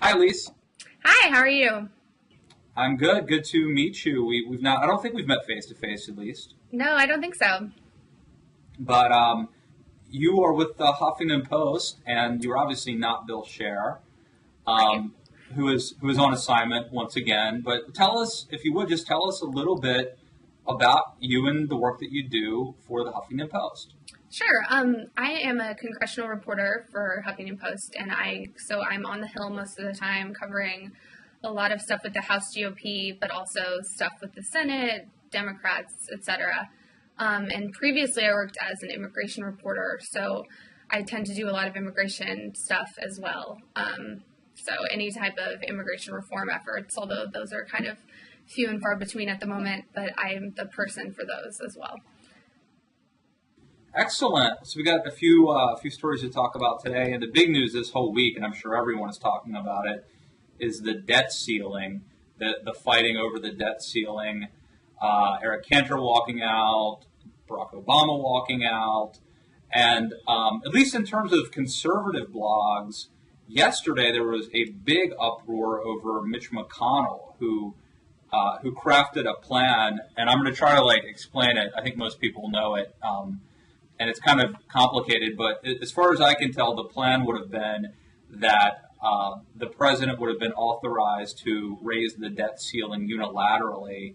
Hi, Elise. Hi, how are you? I'm good. Good to meet you. We've not. I don't think we've met face to face, at least. No, I don't think so. But you are with the Huffington Post, and you're obviously not Bill Scher, Right. who is on assignment once again. But tell us, if you would, just tell us a little bit about you and the work that you do for the Huffington Post. Sure. I am a congressional reporter for Huffington Post, and I'm on the Hill most of the time covering a lot of stuff with the House GOP, but also stuff with the Senate, Democrats, etc. And previously I worked as an immigration reporter, so I tend to do a lot of immigration stuff as well. So any type of immigration reform efforts, although those are kind of few and far between at the moment, but I'm the person for those as well. Excellent. So we got a few stories to talk about today, and the big news this whole week, and I'm sure everyone is talking about it, is the debt ceiling, the fighting over the debt ceiling. Eric Cantor walking out, Barack Obama walking out, and at least in terms of conservative blogs, yesterday there was a big uproar over Mitch McConnell, who crafted a plan, and I'm going to try to explain it. I think most people know it. And it's kind of complicated, but as far as I can tell, the plan would have been that the president would have been authorized to raise the debt ceiling unilaterally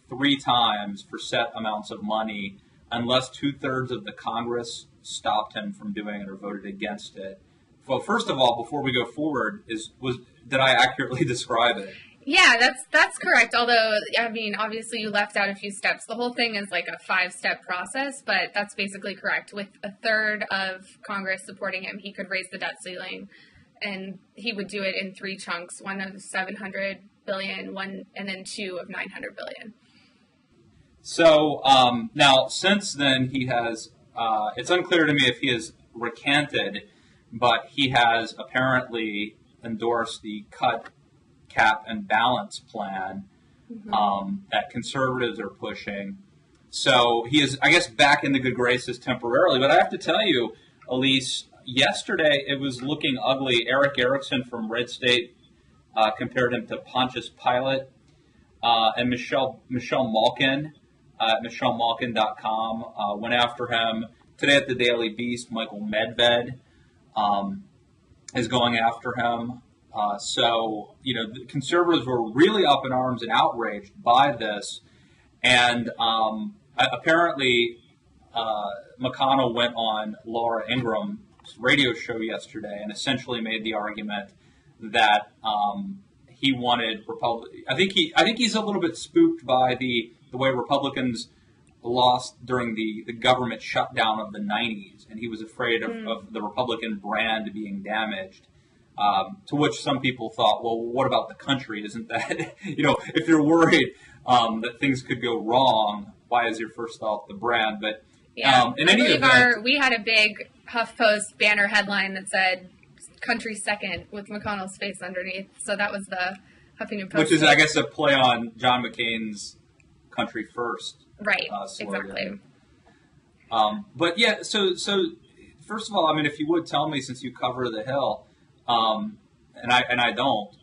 3 times for set amounts of money, unless 2/3 of the Congress stopped him from doing it or voted against it. Well, first of all, before we go forward, did I accurately describe it? Yeah, that's correct. Although, I mean, obviously you left out a few steps. The whole thing is like a 5-step process, but that's basically correct. With 1/3 of Congress supporting him, he could raise the debt ceiling, and he would do it in 3 chunks: one of $700 billion, and then 2 of $900 billion. So now, since then, he has. It's unclear to me if he has recanted, but he has apparently endorsed the cut, cap, and balance plan that conservatives are pushing. So he is, I guess, back in the good graces temporarily. But I have to tell you, Elise, yesterday it was looking ugly. Eric Erickson from Red State compared him to Pontius Pilate, and Michelle Malkin at MichelleMalkin.com went after him. Today at the Daily Beast, Michael Medved is going after him. So, the conservatives were really up in arms and outraged by this. And apparently, McConnell went on Laura Ingram's radio show yesterday and essentially made the argument that he wanted I think he's a little bit spooked by the way Republicans lost during the government shutdown of the 90s, and he was afraid of the Republican brand being damaged. To which some people thought, well, what about the country? Isn't that, if you're worried that things could go wrong, why is your first thought the brand? But yeah, in any event, we had a big HuffPost banner headline that said "Country Second" with McConnell's face underneath. So that was the Huffington Post, which is, I guess, a play on John McCain's "Country First." Right. Slogan. Exactly. But yeah, so first of all, I mean, if you would tell me, since you cover the Hill. And I don't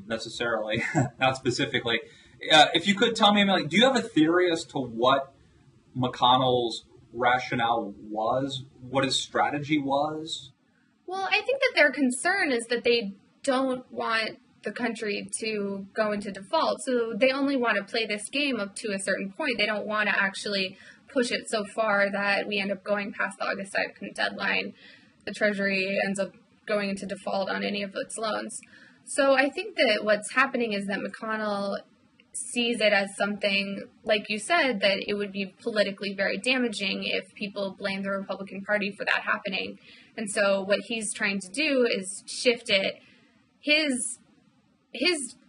necessarily, not specifically. If you could tell me, do you have a theory as to what McConnell's rationale was, what his strategy was? Well, I think that their concern is that they don't want the country to go into default. So they only want to play this game up to a certain point. They don't want to actually push it so far that we end up going past the August 2nd deadline. The Treasury ends up going into default on any of its loans. So I think that what's happening is that McConnell sees it as something, like you said, that it would be politically very damaging if people blame the Republican Party for that happening. And so what he's trying to do is shift it. His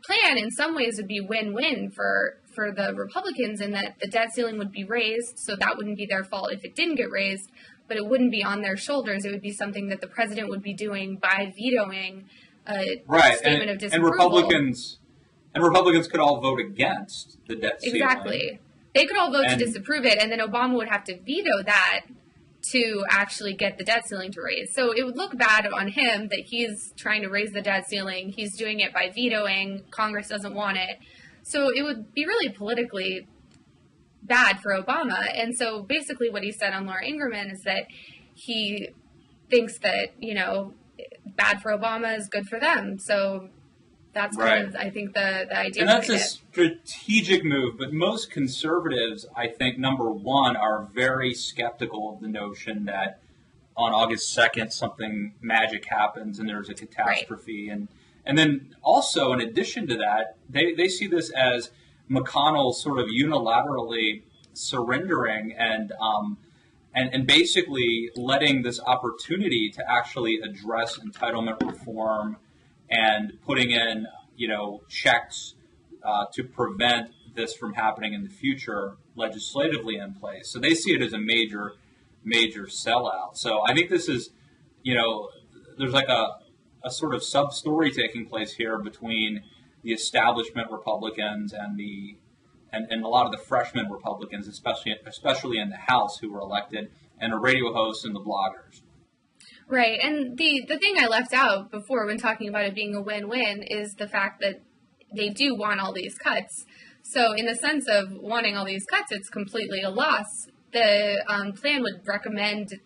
plan in some ways would be win-win for the Republicans, in that the debt ceiling would be raised, so that wouldn't be their fault if it didn't get raised, but it wouldn't be on their shoulders. It would be something that the president would be doing by vetoing a statement of disapproval. And Republicans could all vote against the debt ceiling. Exactly. They could all vote to disapprove it, and then Obama would have to veto that to actually get the debt ceiling to raise. So it would look bad on him that he's trying to raise the debt ceiling. He's doing it by vetoing. Congress doesn't want it. So it would be really politically bad for Obama. And so basically what he said on Laura Ingraham is that he thinks that, bad for Obama is good for them. So that's kind of, I think, the idea. And that's a strategic move. But most conservatives, I think, number one, are very skeptical of the notion that on August 2nd, something magic happens and there's a catastrophe. Right. And then also, in addition to that, they see this as McConnell sort of unilaterally surrendering and basically letting this opportunity to actually address entitlement reform and putting in, checks to prevent this from happening in the future legislatively in place. So they see it as a major sellout. So I think this is, there's like a sort of sub-story taking place here between the establishment Republicans and and a lot of the freshman Republicans, especially in the House who were elected, and the radio hosts and the bloggers. Right, and the thing I left out before when talking about it being a win-win is the fact that they do want all these cuts. So in the sense of wanting all these cuts, it's completely a loss. The plan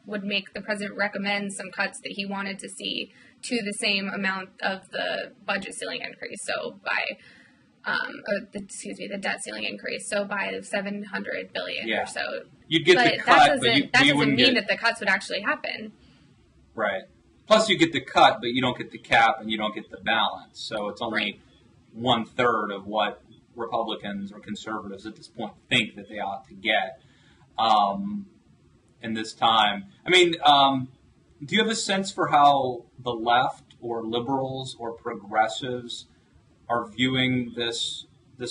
would make the president recommend some cuts that he wanted to see to the same amount of the budget ceiling increase. So by, the debt ceiling increase. So by $700 billion or so. You'd get the cut, that doesn't mean that the cuts would actually happen. Right. Plus, you get the cut, but you don't get the cap and you don't get the balance. So it's only 1/3 of what Republicans or conservatives at this point think that they ought to get in this time. I mean, do you have a sense for how the left or liberals or progressives are viewing this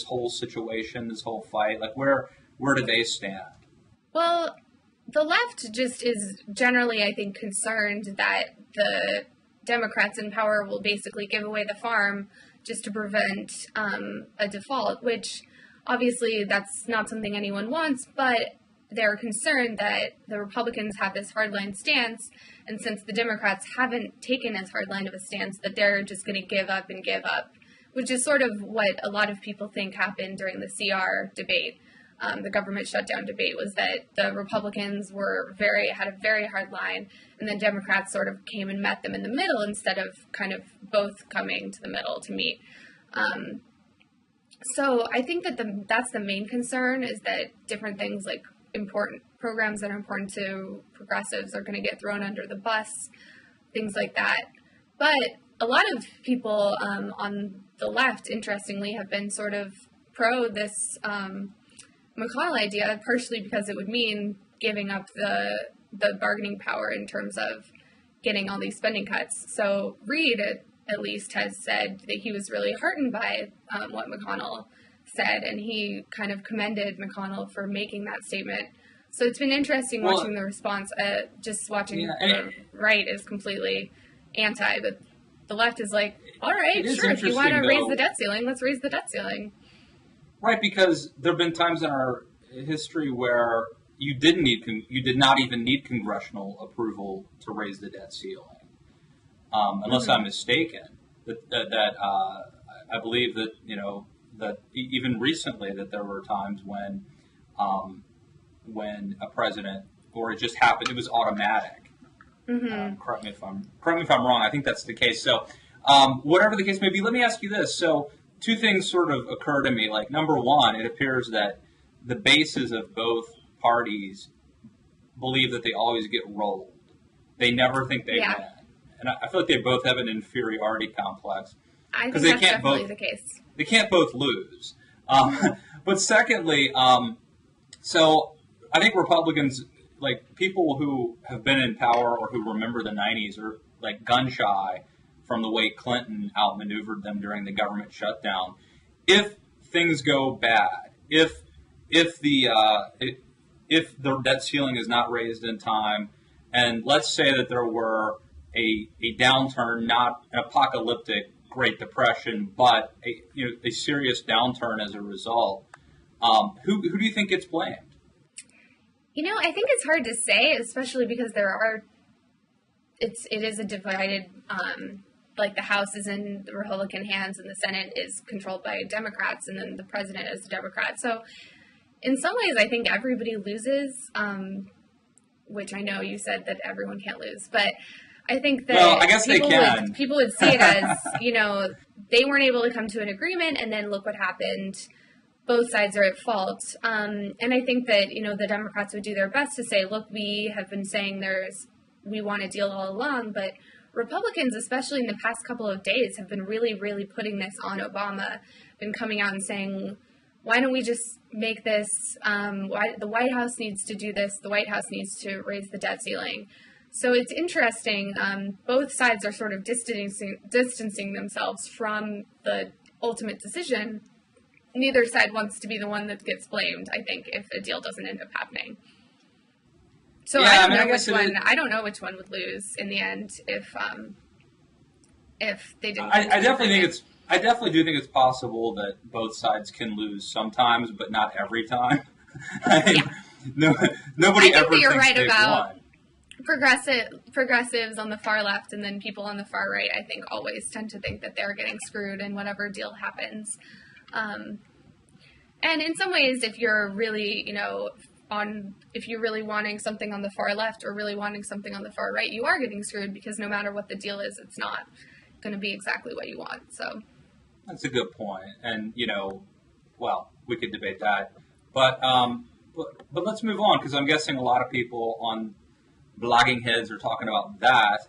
whole situation, this whole fight? Like, where do they stand? Well, the left just is generally, I think, concerned that the Democrats in power will basically give away the farm just to prevent a default, which obviously that's not something anyone wants, but they're concerned that the Republicans have this hardline stance, and since the Democrats haven't taken as hardline of a stance, that they're just going to give up, which is sort of what a lot of people think happened during the CR debate. The government shutdown debate was that the Republicans had a very hard line, and then Democrats sort of came and met them in the middle instead of kind of both coming to the middle to meet. So I think that that's the main concern, is that different things like important programs that are important to progressives are going to get thrown under the bus, things like that. But a lot of people on the left, interestingly, have been sort of pro this McConnell idea, partially because it would mean giving up the bargaining power in terms of getting all these spending cuts. So Reid, at least, has said that he was really heartened by what McConnell said, and he kind of commended McConnell for making that statement. So it's been interesting watching the response. Just watching the right is completely anti, but the left is like, all right, sure, if you want to raise the debt ceiling, let's raise the debt ceiling. Right, because there have been times in our history where you did not even need congressional approval to raise the debt ceiling, unless I'm mistaken. That I believe that that even recently that there were times when a president, or it just happened, it was automatic. Mm-hmm. Correct me if I'm wrong. I think that's the case. So whatever the case may be, let me ask you this. So two things sort of occur to me. Like, number one, it appears that the bases of both parties believe that they always get rolled. They never think they win. And I feel like they both have an inferiority complex. I think that's definitely the case. They can't both lose. But secondly, so I think Republicans, like people who have been in power or who remember the 90s, are like gun shy from the way Clinton outmaneuvered them during the government shutdown. If things go bad, if the debt ceiling is not raised in time, and let's say that there were a downturn, not an apocalyptic Great Depression, but a serious downturn as a result, who do you think gets blamed? I think it's hard to say, especially because it is a divided, like the House is in the Republican hands and the Senate is controlled by Democrats, and then the president is a Democrat. So in some ways, I think everybody loses, which I know you said that everyone can't lose, but I think that I guess people would see it as, they weren't able to come to an agreement, and then look what happened. Both sides are at fault. And I think that, the Democrats would do their best to say, look, we have been saying we want a deal all along, but Republicans, especially in the past couple of days, have been really, really putting this on Obama, been coming out and saying, why don't we just make this, the White House needs to do this, the White House needs to raise the debt ceiling. So it's interesting. Both sides are sort of distancing themselves from the ultimate decision. Neither side wants to be the one that gets blamed, I think, if a deal doesn't end up happening. So I don't know which one would lose in the end if they didn't. I definitely do think it's possible that both sides can lose sometimes, but not every time. Nobody ever thinks right they've about won. Progressives on the far left and then people on the far right, I think, always tend to think that they're getting screwed in whatever deal happens. And in some ways, if you're really, if you're really wanting something on the far left or really wanting something on the far right, you are getting screwed, because no matter what the deal is, it's not going to be exactly what you want. So that's a good point. And, we could debate that. But let's move on, because I'm guessing a lot of people on blogging heads are talking about that.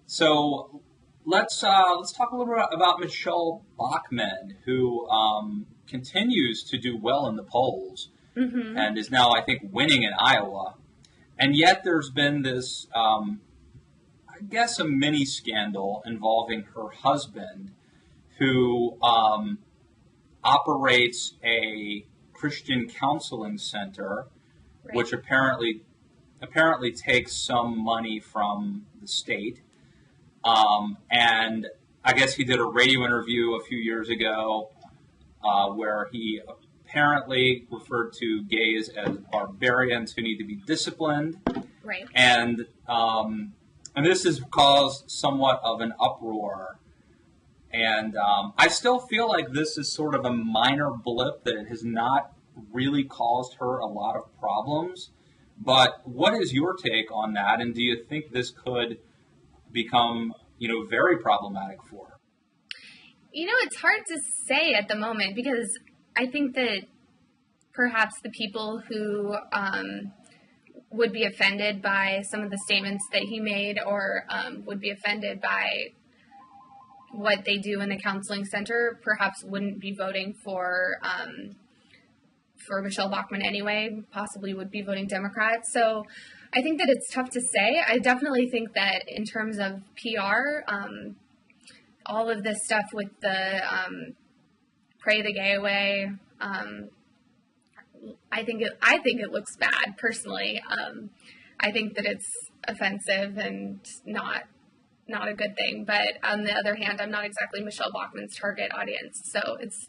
So let's talk a little bit about Michele Bachmann, who continues to do well in the polls, and is now, I think, winning in Iowa. And yet there's been this, I guess, a mini scandal involving her husband, who operates a Christian counseling center, right, which apparently takes some money from the state. And I guess he did a radio interview a few years ago where he apparently referred to gays as barbarians who need to be disciplined. Right. And this has caused somewhat of an uproar. And I still feel like this is sort of a minor blip, that it has not really caused her a lot of problems. But what is your take on that? And do you think this could become, very problematic for her? It's hard to say at the moment, because I think that perhaps the people who would be offended by some of the statements that he made, or would be offended by what they do in the counseling center, perhaps wouldn't be voting for Michele Bachmann anyway, possibly would be voting Democrat. So I think that it's tough to say. I definitely think that in terms of PR, all of this stuff with the pray the gay away, I think it looks bad personally. I think that it's offensive and not a good thing. But on the other hand, I'm not exactly Michele Bachmann's target audience, so it's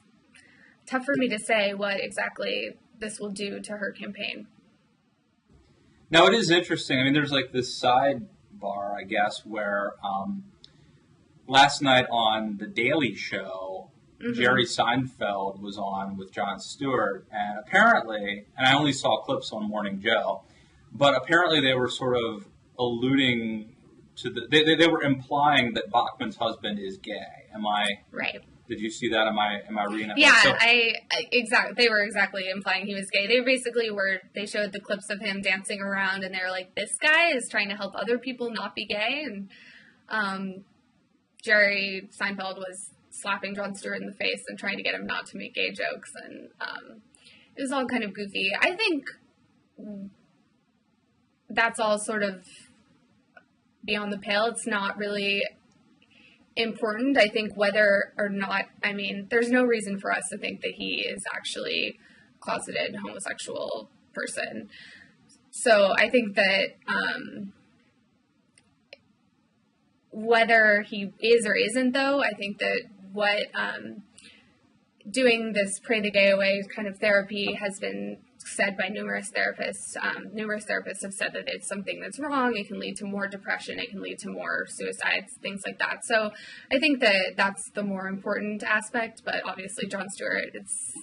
tough for me to say what exactly this will do to her campaign. Now, it is interesting. I mean, there's like this sidebar, I guess, where last night on The Daily Show, Jerry Seinfeld was on with Jon Stewart, and apparently, and I only saw clips on Morning Joe, but apparently they were sort of alluding to they were implying that Bachmann's husband is gay. Am I right? Did you see that? Am I reading that? Yeah, right? Exactly. They were exactly implying he was gay. They basically they showed the clips of him dancing around, and they were like, "This guy is trying to help other people not be gay." And Jerry Seinfeld was slapping Jon Stewart in the face and trying to get him not to make gay jokes, and it was all kind of goofy. I think that's all sort of beyond the pale. It's not really important. I think whether or not, I mean, there's no reason for us to think that he is actually a closeted homosexual person. So I think that whether he is or isn't, though, I think that what doing this pray the gay away kind of therapy has been said by numerous therapists. Numerous therapists have said that it's something that's wrong. It can lead to more depression. It can lead to more suicides, things like that. So I think that that's the more important aspect. But obviously, Jon Stewart is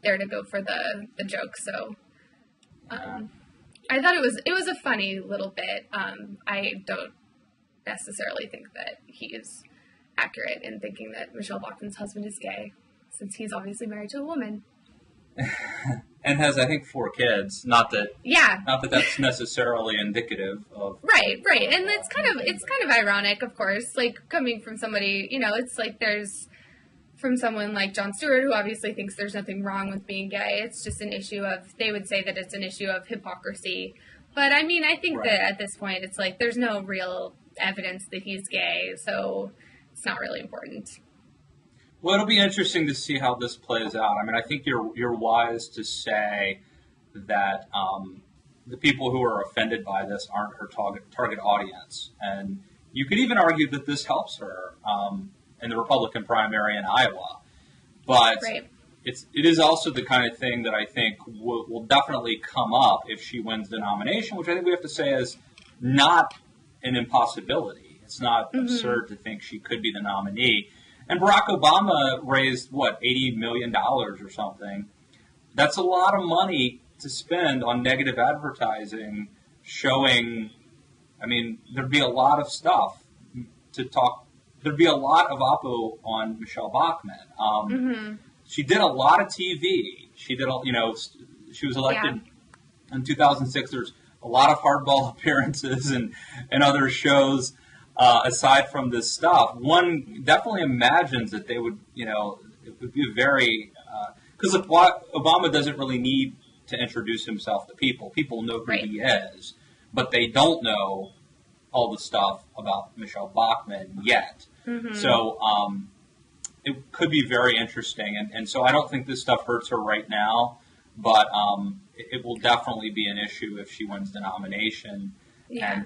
there to go for the joke. So I thought it was a funny little bit. I don't necessarily think that he is accurate in thinking that Michele Bachmann's husband is gay, since he's obviously married to a woman. And has, I think, 4 kids. Not that that's necessarily indicative of. Right, and it's kind of ironic, of course, like coming from somebody, it's like from someone like Jon Stewart, who obviously thinks there's nothing wrong with being gay. It's just an issue of, they would say that it's an issue of hypocrisy. But I mean, I think that at this point, it's like there's no real evidence that he's gay, so it's not really important. Well, it'll be interesting to see how this plays out. I mean, I think you're wise to say that the people who are offended by this aren't her target audience, and you could even argue that this helps her in the Republican primary in Iowa. But it is also the kind of thing that I think will definitely come up if she wins the nomination, which I think we have to say is not an impossibility. It's not absurd to think she could be the nominee. And Barack Obama raised, $80 million or something. That's a lot of money to spend on negative advertising showing, I mean, there'd be a lot of stuff to talk. There'd be a lot of oppo on Michele Bachmann. She did a lot of TV. She did, she was elected in 2006. There's a lot of hardball appearances and other shows. Aside from this stuff, one definitely imagines that they would, it would be very, because Obama doesn't really need to introduce himself to people. People know who he is, but they don't know all the stuff about Michele Bachmann yet. So it could be very interesting. And so I don't think this stuff hurts her right now, but it will definitely be an issue if she wins the nomination. Yeah.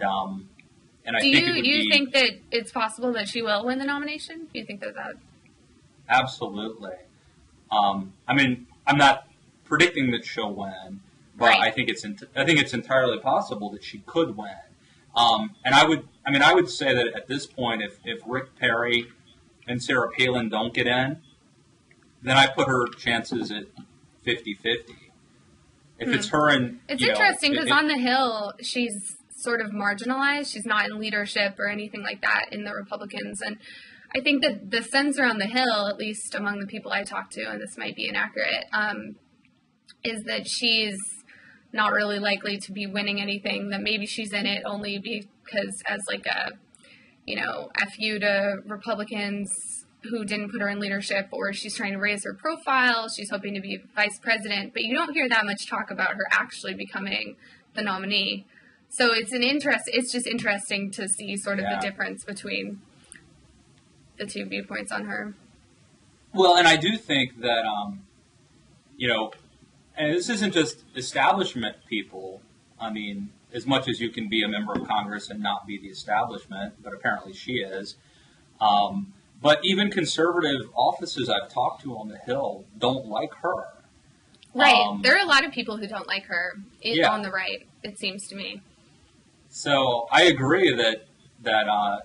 And I think it would do you think that it's possible that she will win the nomination? Do you think that? Absolutely. I mean, I'm not predicting that she'll win, but I think it's entirely possible that she could win. And I would say that at this point, if Rick Perry and Sarah Palin don't get in, then I put her chances at 50-50. If it's her and it's interesting because on the Hill she's sort of marginalized. She's not in leadership or anything like that in the Republicans. And I think that the sense around the Hill, at least among the people I talk to, and this might be inaccurate, is that she's not really likely to be winning anything, that maybe she's in it only because as like a, FU to Republicans who didn't put her in leadership, or she's trying to raise her profile, she's hoping to be vice president, but you don't hear that much talk about her actually becoming the nominee. So it's just interesting to see sort of the difference between the two viewpoints on her. Well, and I do think that, and this isn't just establishment people. I mean, as much as you can be a member of Congress and not be the establishment, but apparently she is. But even conservative offices I've talked to on the Hill don't like her. Right. There are a lot of people who don't like her on the right, it seems to me. So I agree that there are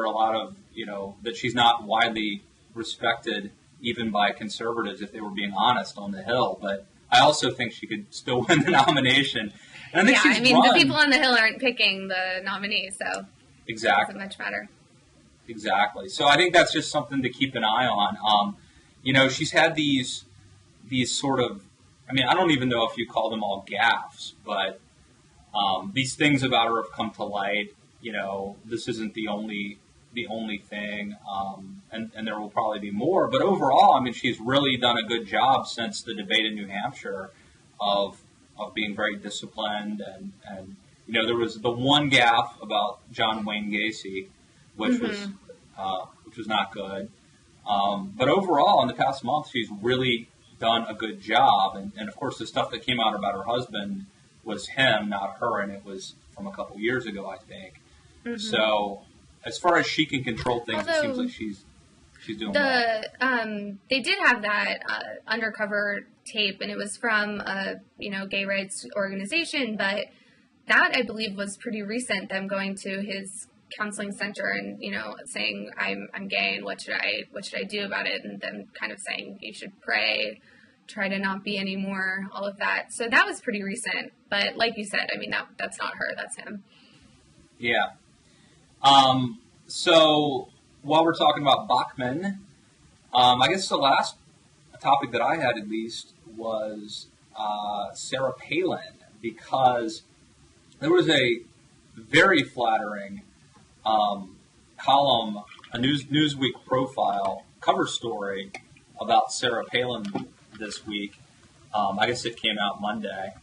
a lot of, that she's not widely respected even by conservatives if they were being honest on the Hill. But I also think she could still win the nomination. And I think the people on the Hill aren't picking the nominee, so exactly. It doesn't much matter. Exactly. So I think that's just something to keep an eye on. She's had these sort of, I mean, I don't even know if you call them all gaffes, but these things about her have come to light. This isn't the only thing, and there will probably be more. But overall, I mean, she's really done a good job since the debate in New Hampshire of being very disciplined, and there was the one gaffe about John Wayne Gacy, which was not good. But overall, in the past month, she's really done a good job, and of course, the stuff that came out about her husband was him, not her, and it was from a couple years ago, I think. So, as far as she can control things, it seems like she's doing well. They did have that undercover tape, and it was from a gay rights organization, but that I believe was pretty recent. Them going to his counseling center and saying I'm gay and what should I do about it, and them kind of saying you should pray, try to not be anymore, all of that. So that was pretty recent. But like you said, I mean that's not her, that's him. Yeah. So while we're talking about Bachmann, I guess the last topic that I had at least was Sarah Palin, because there was a very flattering column, a Newsweek profile cover story about Sarah Palin this week. I guess it came out Monday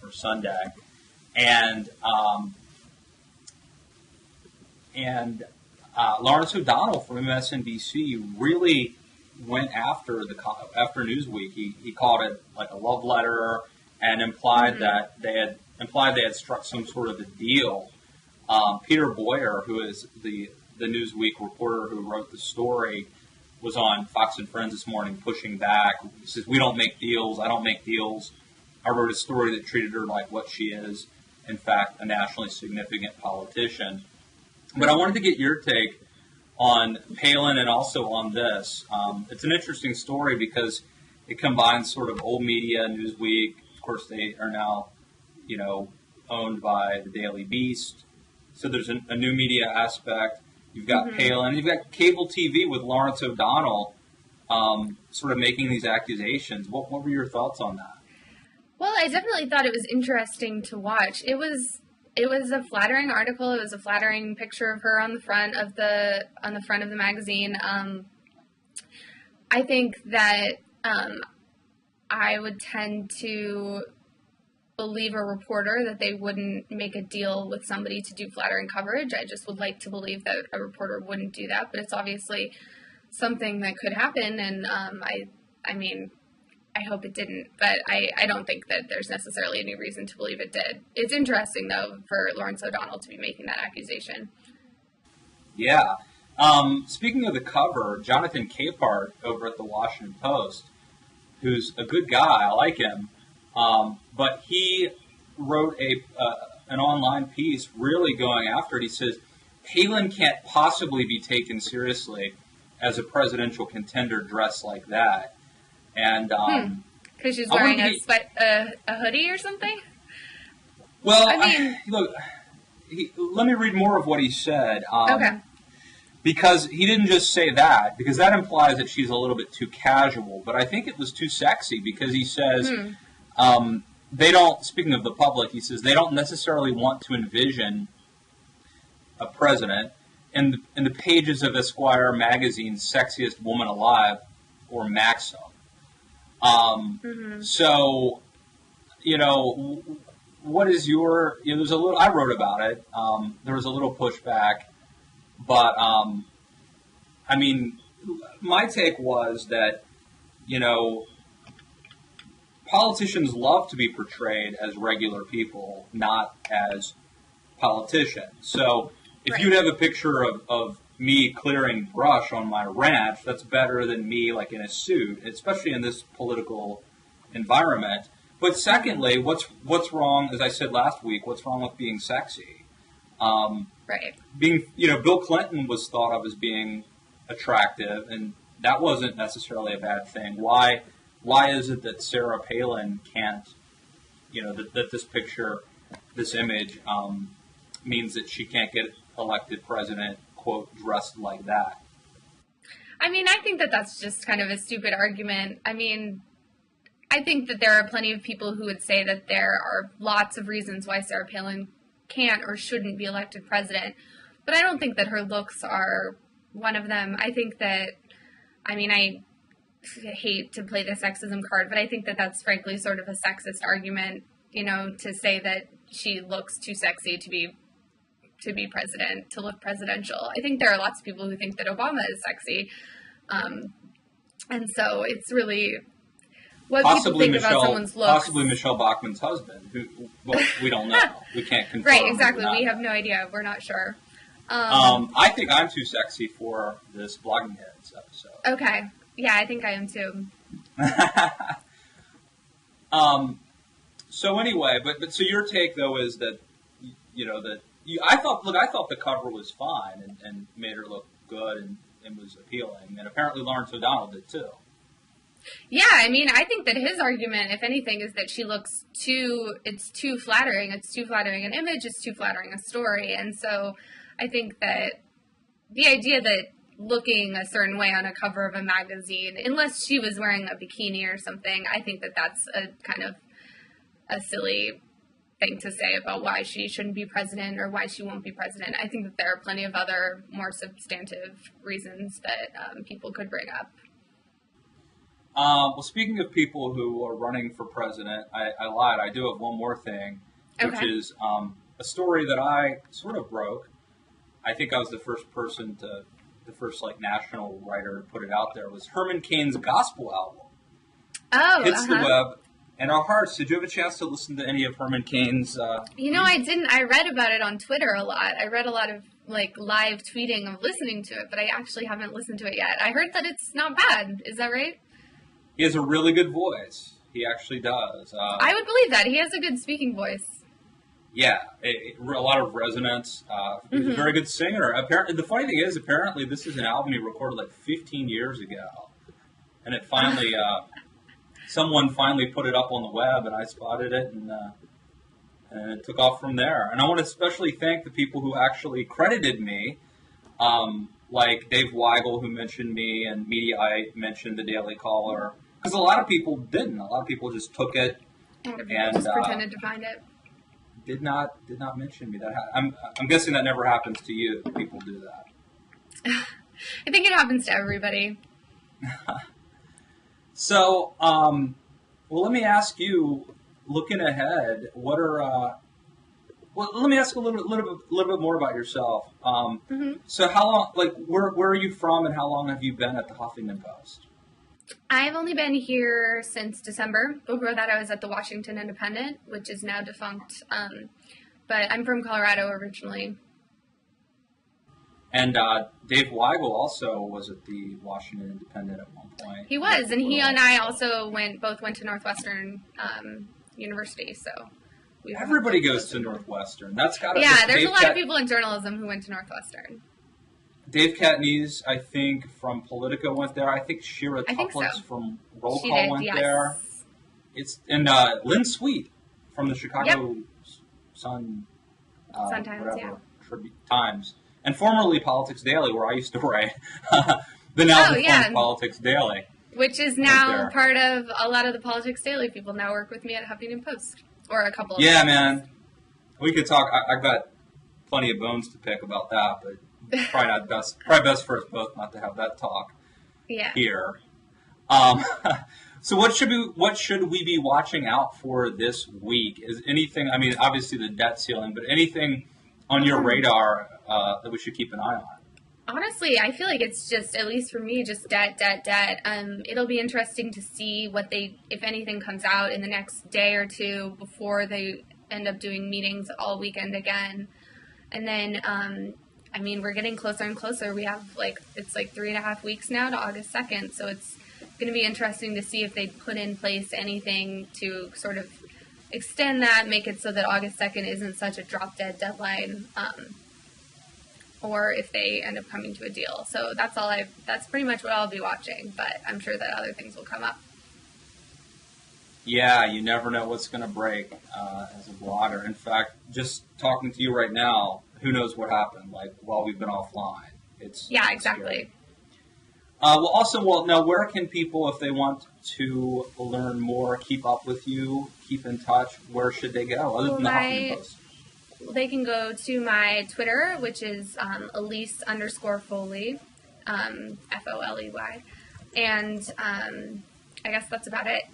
or Sunday, and Lawrence O'Donnell from MSNBC really went after Newsweek. He called it like a love letter and implied that they had struck some sort of a deal. Peter Boyer, who is the Newsweek reporter who wrote the story, was on Fox and Friends this morning pushing back. He says, "We don't make deals. I don't make deals. I wrote a story that treated her like what she is, in fact, a nationally significant politician." But I wanted to get your take on Palin and also on this. It's an interesting story because it combines sort of old media, Newsweek. Of course, they are now, owned by the Daily Beast. So there's a new media aspect. You've got Palin. You've got cable TV with Lawrence O'Donnell sort of making these accusations. What were your thoughts on that? Well, I definitely thought it was interesting to watch. It was a flattering article. It was a flattering picture of her on the front of the magazine. I think that I would tend to believe a reporter that they wouldn't make a deal with somebody to do flattering coverage. I just would like to believe that a reporter wouldn't do that, but it's obviously something that could happen, and I mean, I hope it didn't, but I don't think that there's necessarily any reason to believe it did. It's interesting, though, for Lawrence O'Donnell to be making that accusation. Yeah. Speaking of the cover, Jonathan Capehart over at the Washington Post, who's a good guy, I like him, but he wrote an online piece really going after it. He says, Palin can't possibly be taken seriously as a presidential contender dressed like that. And because she's wearing a hoodie or something? Well, I mean, look, let me read more of what he said. Okay. Because he didn't just say that, because that implies that she's a little bit too casual. But I think it was too sexy, because he says they don't, speaking of the public, he says they don't necessarily want to envision a president in the pages of Esquire magazine's Sexiest Woman Alive or Maxim. So, what is your, there's a little, I wrote about it, there was a little pushback, but, I mean, my take was that, politicians love to be portrayed as regular people, not as politicians. So, if you'd have a picture of me clearing brush on my ranch, that's better than me like in a suit, especially in this political environment. But secondly, what's wrong, as I said last week, what's wrong with being sexy? Right. Bill Clinton was thought of as being attractive, and that wasn't necessarily a bad thing. Why is it that Sarah Palin can't, that this picture, this image, means that she can't get elected president, quote, dressed like that? I mean, I think that that's just kind of a stupid argument. I mean, I think that there are plenty of people who would say that there are lots of reasons why Sarah Palin can't or shouldn't be elected president, but I don't think that her looks are one of them. I think that, I mean, I hate to play the sexism card, but I think that that's frankly sort of a sexist argument, to say that she looks too sexy to be president, to look presidential. I think there are lots of people who think that Obama is sexy. And so it's really what possibly people think about someone's looks. Possibly Michele Bachmann's husband, who, well, we don't know. We can't confirm. Right, exactly. We have no idea. We're not sure. I think I'm too sexy for this Blogging Heads episode. Okay. Yeah, I think I am too. So anyway, but so your take though is that I thought the cover was fine and made her look good and was appealing, and apparently Lawrence O'Donnell did too. Yeah, I mean, I think that his argument, if anything, is that she looks it's too flattering. It's too flattering an image. It's too flattering a story. And so I think that the idea that looking a certain way on a cover of a magazine, unless she was wearing a bikini or something, I think that that's a kind of a silly thing to say about why she shouldn't be president or why she won't be president. I think that there are plenty of other more substantive reasons that people could bring up. Well, speaking of people who are running for president, I lied. I do have one more thing, which is a story that I sort of broke. I think I was the first national writer to put it out there. Was Herman Cain's gospel album. Oh, hits the web and our hearts. Did you have a chance to listen to any of Herman Cain's? I didn't. I read about it on Twitter a lot. I read a lot of live tweeting of listening to it, but I actually haven't listened to it yet. I heard that it's not bad. Is that right? He has a really good voice. He actually does. I would believe that. He has a good speaking voice. Yeah, a lot of resonance. He's a very good singer. Apparently, the funny thing is, apparently, this is an album he recorded 15 years ago, and it finally, someone finally put it up on the web, and I spotted it, and it took off from there. And I want to especially thank the people who actually credited me, like Dave Weigel, who mentioned me, and Mediaite mentioned the Daily Caller, because a lot of people didn't. A lot of people just took it and just pretended to find it. Did not mention me. I'm guessing that never happens to you. People do that. I think it happens to everybody. So, well, let me ask you. Looking ahead, what are? Well, let me ask a little bit more about yourself. So, how long? Where are you from, and how long have you been at the Huffington Post? I've only been here since December. Before that, I was at the Washington Independent, which is now defunct. But I'm from Colorado originally. And Dave Weigel also was at the Washington Independent at one point. He was, and he and I also both went to Northwestern University. So everybody goes to Northwestern. That's got to. Yeah, there's a lot of people in journalism who went to Northwestern. Dave Katniss, I think, from Politico went there. I think Shira Tuplitz from Roll Call went there. And Lynn Sweet from the Chicago Sun Times. And formerly Politics Daily, where I used to write. But now defunct Politics Daily. Which is now part of a lot of the Politics Daily people now work with me at Huffington Post. Or a couple of them. Man. We could talk. I've got plenty of bones to pick about that, but probably not best. Probably best for us both not to have that talk here. So what should we be watching out for this week? Is anything? I mean, obviously the debt ceiling, but anything on your radar that we should keep an eye on? Honestly, I feel like it's just, at least for me, just debt. It'll be interesting to see if anything comes out in the next day or two before they end up doing meetings all weekend again. And then, we're getting closer and closer. We have it's 3.5 weeks now to August 2nd. So it's going to be interesting to see if they put in place anything to sort of extend that, make it so that August 2nd isn't such a drop-dead deadline, or if they end up coming to a deal. So that's pretty much what I'll be watching, but I'm sure that other things will come up. Yeah, you never know what's going to break as a blogger. In fact, just talking to you right now, who knows what happened, while we've been offline. Exactly. Now, where can people, if they want to learn more, keep up with you, keep in touch, where should they go, other than the Huffington Post? They can go to my Twitter, which is Elise _Foley, Foley. And I guess that's about it.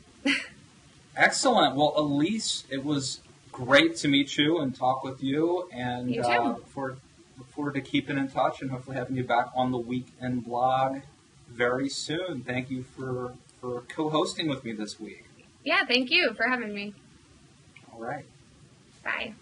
Excellent. Well, Elise, it was great to meet you and talk with you. And you too. Look forward to keeping in touch and hopefully having you back on the Weekend Blog very soon. Thank you for co-hosting with me this week. Yeah, thank you for having me. All right. Bye.